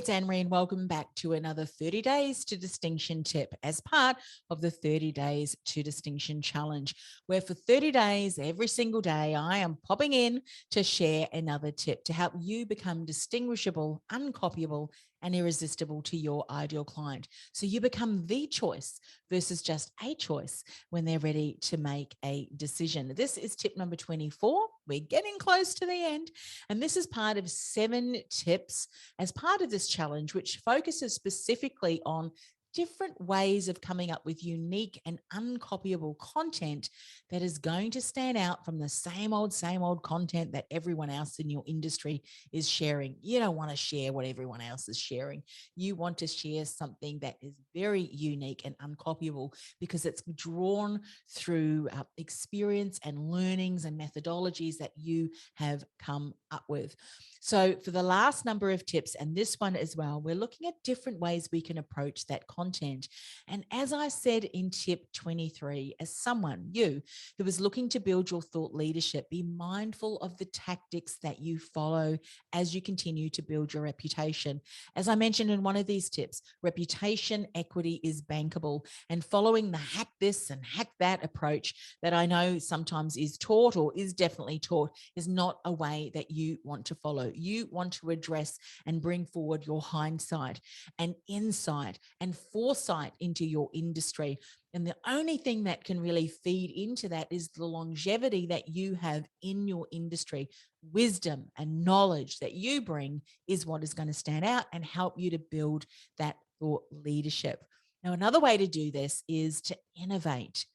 it's Anne-Marie and welcome back to another 30 Days to Distinction tip as part of the 30 Days to Distinction Challenge, where for 30 days, every single day, I am popping in to share another tip to help you become distinguishable, uncopyable, and irresistible to your ideal client. So you become the choice versus just a choice when they're ready to make a decision. This is tip number 24. We're getting close to the end. And this is part of 7 tips as part of this challenge, which focuses specifically on different ways of coming up with unique and uncopyable content that is going to stand out from the same old content that everyone else in your industry is sharing. You don't want to share what everyone else is sharing. You want to share something that is very unique and uncopyable because it's drawn through experience and learnings and methodologies that you have come up with. So for the last number of tips and this one as well, we're looking at different ways we can approach that content. And as I said in tip 23, as someone, you, who is looking to build your thought leadership, be mindful of the tactics that you follow as you continue to build your reputation. As I mentioned in one of these tips, reputation equity is bankable, and following the hack this and hack that approach that I know sometimes is taught or is definitely taught is not a way that you want to follow. You want to address and bring forward your hindsight and insight and foresight into your industry. And the only thing that can really feed into that is the longevity that you have in your industry. Wisdom and knowledge that you bring is what is going to stand out and help you to build that thought leadership. Now, another way to do this is to innovate.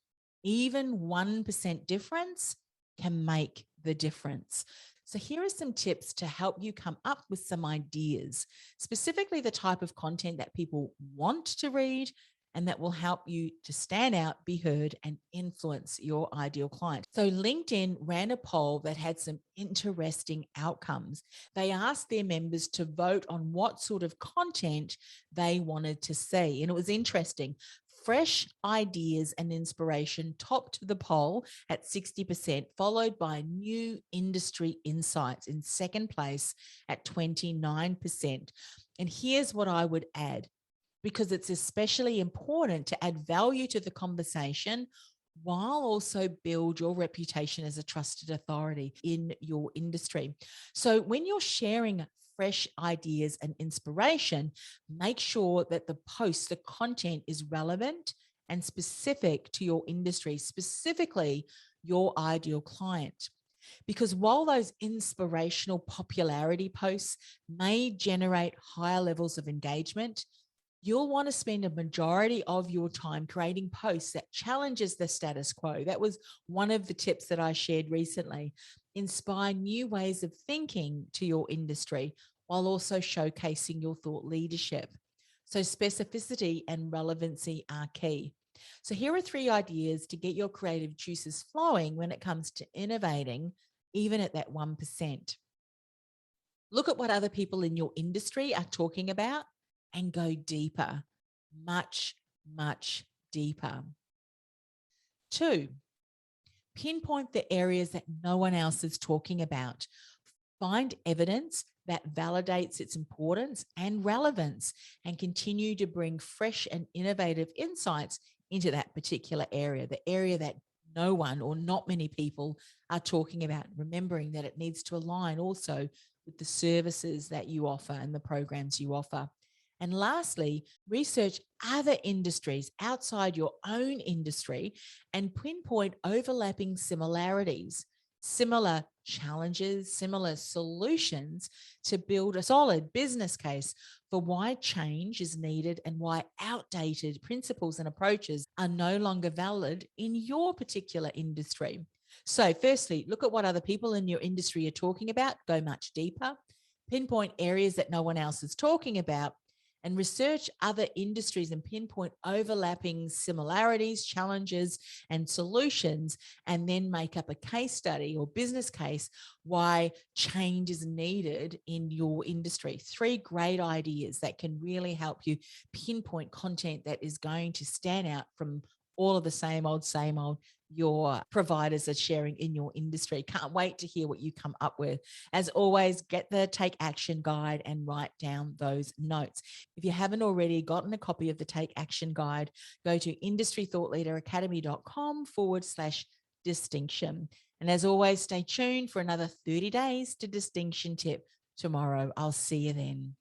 Even 1% difference can make the difference. So here are some tips to help you come up with some ideas, specifically the type of content that people want to read and that will help you to stand out, be heard, and influence your ideal client. So LinkedIn ran a poll that had some interesting outcomes. They asked their members to vote on what sort of content they wanted to see. And it was interesting. Fresh ideas and inspiration topped the poll at 60%, followed by new industry insights in second place at 29%. And here's what I would add, because it's especially important to add value to the conversation while also build your reputation as a trusted authority in your industry. So when you're sharing fresh ideas and inspiration, make sure that the post, the content is relevant and specific to your industry, specifically your ideal client. Because while those inspirational popularity posts may generate higher levels of engagement, you'll want to spend a majority of your time creating posts that challenges the status quo. That was one of the tips that I shared recently. Inspire new ways of thinking to your industry while also showcasing your thought leadership. So specificity and relevancy are key. So here are 3 ideas to get your creative juices flowing when it comes to innovating, even at that 1%. Look at what other people in your industry are talking about and go deeper, much, much deeper. 2, pinpoint the areas that no one else is talking about. Find evidence that validates its importance and relevance and continue to bring fresh and innovative insights into that particular area, the area that no one or not many people are talking about, remembering that it needs to align also with the services that you offer and the programs you offer. And lastly, research other industries outside your own industry and pinpoint overlapping similarities, similar challenges, similar solutions to build a solid business case for why change is needed and why outdated principles and approaches are no longer valid in your particular industry. So firstly, look at what other people in your industry are talking about, go much deeper, pinpoint areas that no one else is talking about, and research other industries and pinpoint overlapping similarities, challenges, and solutions, and then make up a case study or business case why change is needed in your industry. 3 great ideas that can really help you pinpoint content that is going to stand out from all of the same old your providers are sharing in your industry. Can't wait to hear what you come up with. As always, get the Take Action Guide and write down those notes. If you haven't already gotten a copy of the Take Action Guide, go to industrythoughtleaderacademy.com/distinction. And as always, stay tuned for another 30 days to distinction tip tomorrow. I'll see you then.